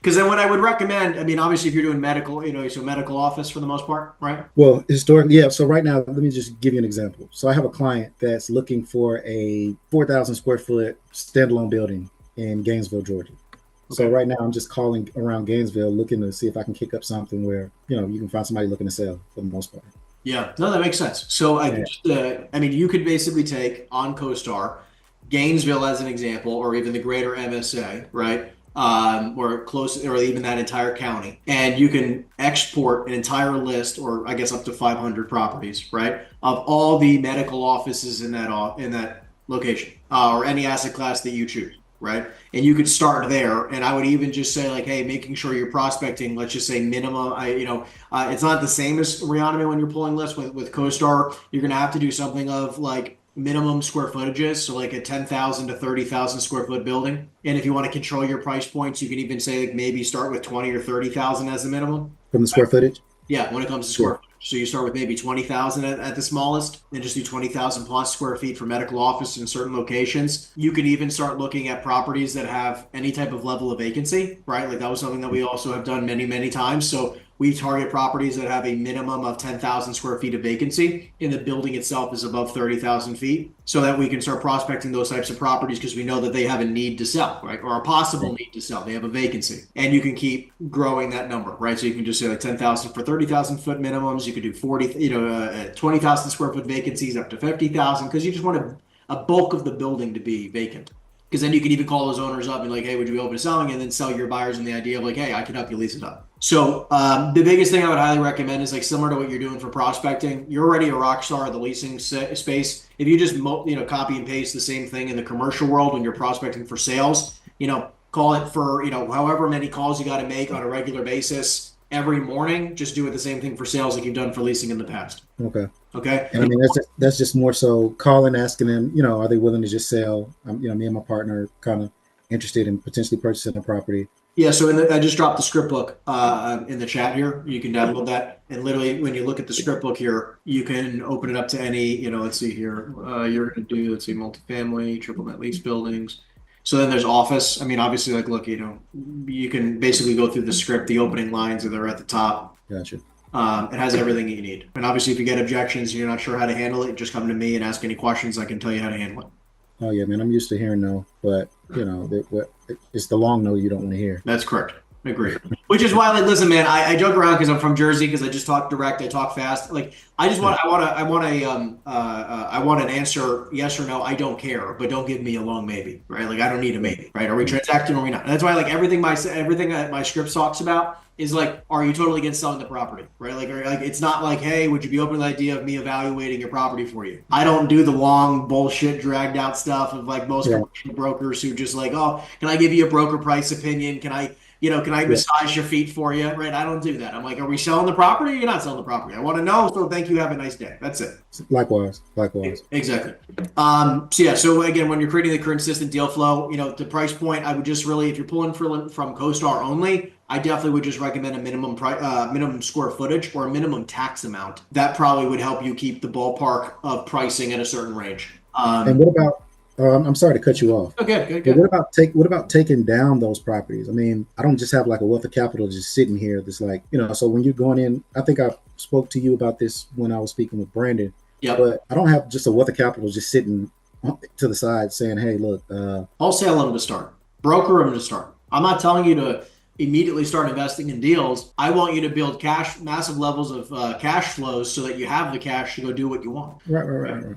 Because then what I would recommend, I mean, obviously, if you're doing medical, so medical office for the most part, right? Well, historically, yeah. So right now, let me just give you an example. So I have a client that's looking for a 4,000 square foot standalone building in Gainesville, Georgia. So Okay. right now, I'm just calling around Gainesville, looking to see if I can kick up something where you can find somebody looking to sell for the most part. Yeah, no, that makes sense. So Yeah. I mean, you could basically take on CoStar, Gainesville as an example, or even the greater MSA, right? Or close, or even that entire county, and you can export an entire list, or I guess up to 500 properties, right, of all the medical offices in that location, or any asset class that you choose, right? And you could start there. And I would even just say like, hey, making sure you're prospecting. Let's just say minimum. It's not the same as Reanime when you're pulling lists with CoStar. You're going to have to do something of like minimum square footages. So like a 10,000 to 30,000 square foot building. And if you want to control your price points, you can even say like maybe start with 20 or 30,000 as the minimum. From the square footage. Yeah, when it comes to Yeah. square footage. So you start with maybe 20,000 at the smallest and just do 20,000 plus square feet for medical office in certain locations. You could even start looking at properties that have any type of level of vacancy, right? Like that was something that we also have done many, many times. So we target properties that have a minimum of 10,000 square feet of vacancy and the building itself is above 30,000 feet so that we can start prospecting those types of properties because we know that they have a need to sell, right? Or a possible need to sell. They have a vacancy and you can keep growing that number, right? So you can just say like 10,000 for 30,000 foot minimums. You could do 40, 20,000 square foot vacancies up to 50,000 because you just want a bulk of the building to be vacant. Because then you can even call those owners up and like, hey, would you be open to selling? And then sell your buyers on the idea of like, hey, I can help you lease it up. So the biggest thing I would highly recommend is like similar to what you're doing for prospecting. You're already a rock star of the leasing space. If you just copy and paste the same thing in the commercial world when you're prospecting for sales, call it for however many calls you got to make on a regular basis every morning. Just do it the same thing for sales like you've done for leasing in the past. Okay. Okay. And I mean, that's just more so calling, asking them, are they willing to just sell? Me and my partner are kind of interested in potentially purchasing a property. Yeah, so I just dropped the script book in the chat here. You can download that. And literally, when you look at the script book here, you can open it up to any, let's see here. You're going to do, let's see, multifamily, triple net lease buildings. So then there's office. I mean, obviously, like, look, you can basically go through the script. The opening lines are there at the top. Gotcha. It has everything you need. And obviously, if you get objections and you're not sure how to handle it, just come to me and ask any questions. I can tell you how to handle it. Oh yeah, man, I'm used to hearing no, but it's the long no you don't want to hear. That's correct. Agree. Which is why, like, listen, man, I joke around because I'm from Jersey because I just talk direct, I talk fast. Like, I want an answer, yes or no. I don't care, but don't give me a long maybe, right? Like, I don't need a maybe, right? Are we transacting or are we not? And that's why, like, everything that my script talks about is like, are you totally against selling the property, right? Like, it's not like, hey, would you be open to the idea of me evaluating your property for you? I don't do the long bullshit, dragged out stuff of like most commercial brokers who just like, oh, can I give you a broker price opinion? Can I massage your feet for you? Right? I don't do that. I'm like, are we selling the property? You're not selling the property. I want to know. So thank you. Have a nice day. That's it. Likewise. Exactly. So again, when you're creating the consistent deal flow, the price point, I would just really, if you're pulling from CoStar only, I definitely would just recommend a minimum square footage or a minimum tax amount. That probably would help you keep the ballpark of pricing at a certain range. And what about? I'm sorry to cut you off. Okay. But what about taking down those properties? I mean, I don't just have like a wealth of capital just sitting here. That's like, so when you're going in, I think I spoke to you about this when I was speaking with Brandon. Yeah. But I don't have just a wealth of capital just sitting to the side saying, hey, look. Wholesale them to start. Broker them to start. I'm not telling you to immediately start investing in deals. I want you to build massive levels of cash flows so that you have the cash to go do what you want. Right.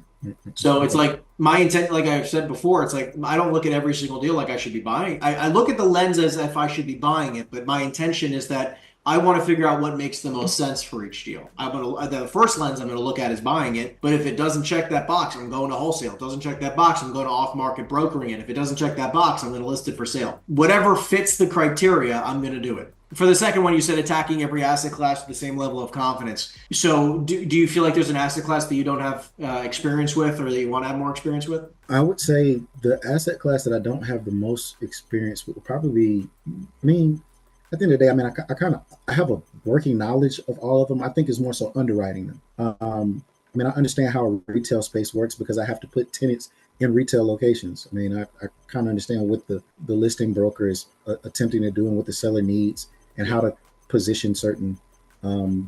So it's like my intent, like I've said before, it's like I don't look at every single deal like I should be buying. I look at the lens as if I should be buying it, but my intention is that I want to figure out what makes the most sense for each deal. The first lens I'm going to look at is buying it, but if it doesn't check that box, I'm going to wholesale. It doesn't check that box, I'm going to off-market brokering it. If it doesn't check that box, I'm going to list it for sale. Whatever fits the criteria, I'm going to do it. For the second one, you said attacking every asset class with the same level of confidence. So do you feel like there's an asset class that you don't have experience with or that you want to have more experience with? I would say the asset class that I don't have the most experience with would probably be, at the end of the day, I have a working knowledge of all of them. I think it's more so underwriting them. I understand how a retail space works because I have to put tenants in retail locations. I mean, I kind of understand what the listing broker is attempting to do and what the seller needs and how to position certain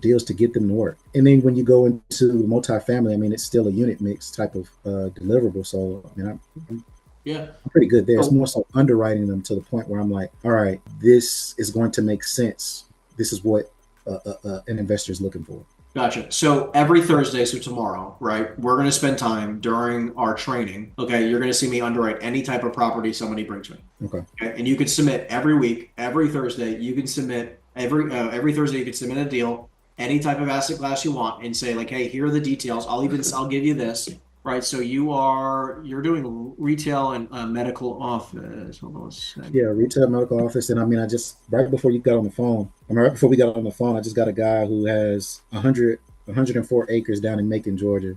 deals to get them to work. And then when you go into multifamily, I mean, it's still a unit mix type of deliverable. So, I mean, Yeah. I'm pretty good there. It's Oh, more so underwriting them to the point where I'm like, all right, this is going to make sense. This is what an investor is looking for. gotcha. So every Thursday, so tomorrow, right, we're going to spend time during our training. Okay. You're going to see me underwrite any type of property somebody brings me. Okay. Okay. And you can submit every week, every Thursday, you can submit every Thursday, you can submit a deal, any type of asset class you want and say like, hey, here are the details. I'll give you this. Right. So you're doing retail and medical office. Hold on a second. Yeah, retail medical office. And I mean, I just, right before you got on the phone, I mean, right before we got on the phone, I just got a guy who has 104 acres down in Macon, Georgia. He's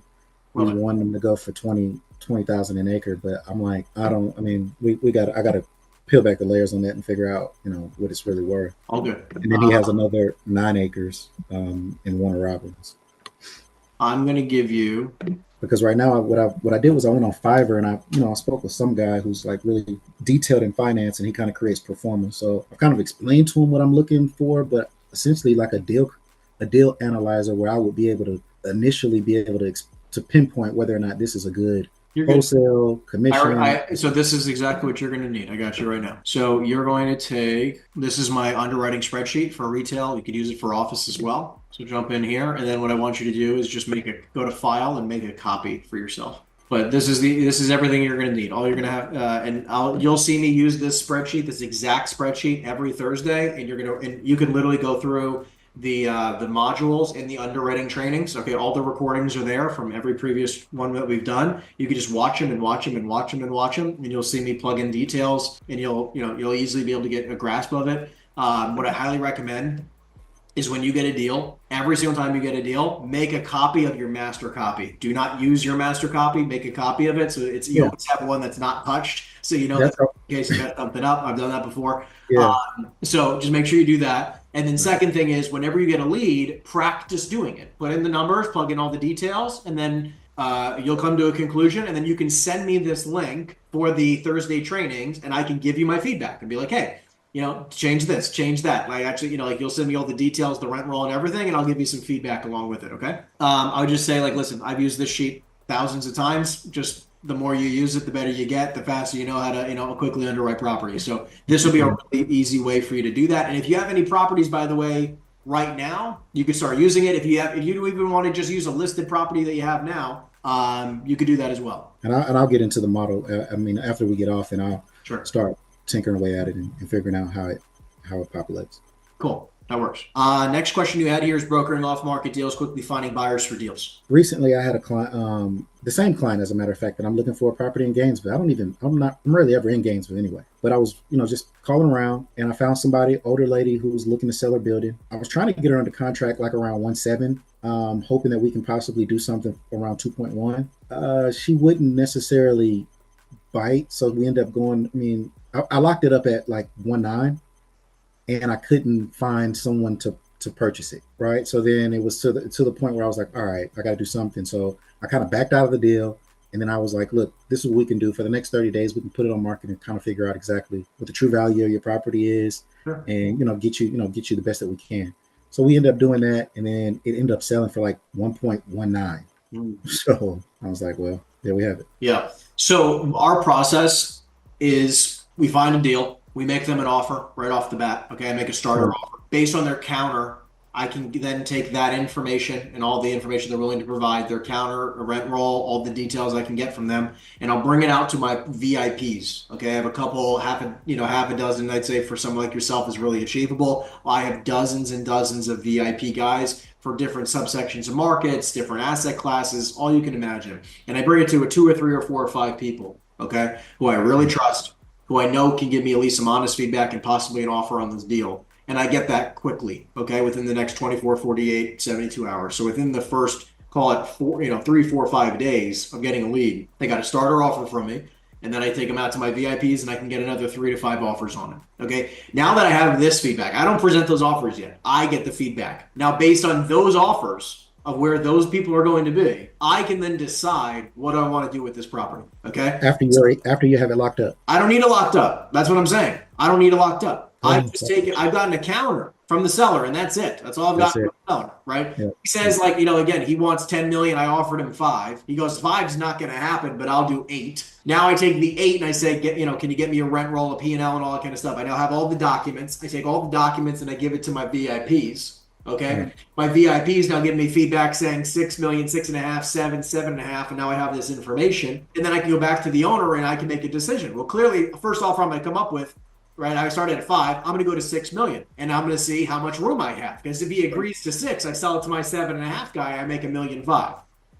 Love it. wanting to go for 20,000 an acre. But I'm like, I mean, I got to peel back the layers on that and figure out, what it's really worth. All good. And then he has another 9 acres in Warner Robins. I'm going to give you. Because right now, what I did was I went on Fiverr and I spoke with some guy who's like really detailed in finance and he kind of creates performance. So I've kind of explained to him what I'm looking for, but essentially like a deal analyzer where I would be able to initially be able to pinpoint whether or not this is a good You're good. wholesale commission. So this is exactly what you're going to need. I got you right now. So you're going to this is my underwriting spreadsheet for retail. You could use it for office as well. So jump in here. And then what I want you to do is just go to file and make a copy for yourself. But this is everything you're going to need. All you're going to have, you'll see me use this spreadsheet, this exact spreadsheet every Thursday. And you can literally go through the modules in the underwriting trainings. Okay, all the recordings are there from every previous one that we've done. You can just watch them and watch them and watch them and watch them, and you'll see me plug in details, and you'll easily be able to get a grasp of it. What I highly recommend is when you get a deal, every single time you get a deal, make a copy of your master copy. Do not use your master copy. Make a copy of it so you always have one that's not touched, so that in case you got something up. I've done that before. Yeah. So just make sure you do that. And then second thing is whenever you get a lead, practice doing it. Put in the numbers, plug in all the details, and then you'll come to a conclusion. And then you can send me this link for the Thursday trainings, and I can give you my feedback and be like, hey, change this, change that. Like actually, like you'll send me all the details, the rent roll and everything, and I'll give you some feedback along with it. Okay. I would just say like, listen, I've used this sheet thousands of times. Just the more you use it, the better you get, the faster you know how to, quickly underwrite property. So this will be a really easy way for you to do that. And if you have any properties, by the way, right now, you can start using it. If you even want to just use a listed property that you have now, you could do that as well. And I'll get into the model. I mean, after we get off, and I'll start tinkering away at it and figuring out how it populates. Cool. That works. Next question you had here is brokering off-market deals, quickly finding buyers for deals. Recently, I had a client, the same client, as a matter of fact, that I'm looking for a property in Gainesville. I'm rarely ever in Gainesville anyway. But I was, just calling around, and I found somebody, older lady, who was looking to sell her building. I was trying to get her under contract like around 1.7, hoping that we can possibly do something around 2.1. She wouldn't necessarily bite, so we ended up going. I mean, I locked it up at like 1.9. And I couldn't find someone to purchase it, right? So then it was to the point where I was like, all right, I got to do something. So I kind of backed out of the deal, and then I was like, look, this is what we can do for the next 30 days. We can put it on market and kind of figure out exactly what the true value of your property is, and get you the best that we can. So we ended up doing that, and then it ended up selling for like 1.19. So I was like, well, there we have it. Yeah. So our process is we find a deal. We make them an offer right off the bat. Okay, I make a starter offer. Based on their counter, I can then take that information and all the information they're willing to provide, their counter, a rent roll, all the details I can get from them, and I'll bring it out to my VIPs. Okay, I have a couple, half a dozen, I'd say for someone like yourself is really achievable. I have dozens and dozens of VIP guys for different subsections of markets, different asset classes, all you can imagine. And I bring it to a 2 or 3 or 4 or 5 people, okay, who I really trust, who I know can give me at least some honest feedback and possibly an offer on this deal. And I get that quickly, okay, within the next 24, 48, 72 hours. So within the first, call it 3, 4, 5 days of getting a lead, they got a starter offer from me. And then I take them out to my VIPs and I can get another 3 to 5 offers on it. Okay. Now that I have this feedback, I don't present those offers yet. I get the feedback. Now, based on those offers, of where those people are going to be, I can then decide what I want to do with this property. Okay. After you have it locked up. I don't need it locked up. That's what I'm saying. I don't need it locked up. Oh, I've gotten a counter from the seller, and that's it. That's all I've got from the seller, right? Yeah. He says, like, again, he wants 10 million. I offered him 5. He goes, 5's not going to happen, but I'll do 8. Now I take the 8 and I say, can you get me a rent roll, a P&L, and all that kind of stuff? I now have all the documents. I take all the documents and I give it to my VIPs. Okay. Right. My VIPs now give me feedback saying 6 million, 6.5, 7, 7.5, and now I have this information. And then I can go back to the owner and I can make a decision. Well, clearly, first offer I'm going to come up with, right? I started at 5. I'm going to go to 6 million, and I'm going to see how much room I have. Because if he agrees to 6, I sell it to my 7.5 guy. I make $1.5 million,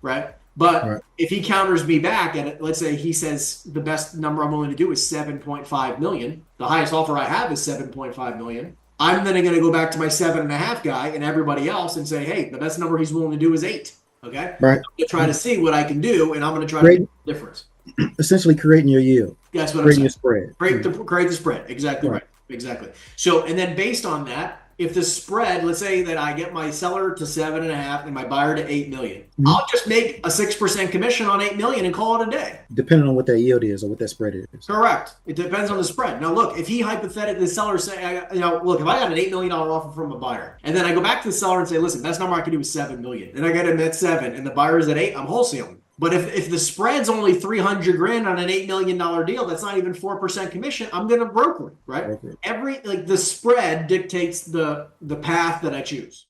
right? But if he counters me back at it, let's say he says the best number I'm willing to do is 7.5 million. The highest offer I have is 7.5 million. I'm then going to go back to my 7.5 guy and everybody else and say, hey, the best number he's willing to do is 8. Okay. Right. I'm going to try to see what I can do, and I'm going to try to make a difference. Essentially creating your yield. That's what creating I'm saying. Create your spread. Create the spread. Exactly right. Exactly. So, and then based on that, if the spread, let's say that I get my seller to 7.5 and my buyer to 8 million, I'll just make a 6% commission on 8 million and call it a day. Depending on what that yield is or what that spread is. Correct. It depends on the spread. Now, look, if he hypothetically, the seller say, look, if I got an $8 million offer from a buyer, and then I go back to the seller and say, listen, best number I can do is 7 million, and I get him at 7, and the buyer is at 8, I'm wholesaling. But if the spread's only 300 grand on an $8 million deal, that's not even 4% commission. I'm going to broker it, right? The spread dictates the path that I choose.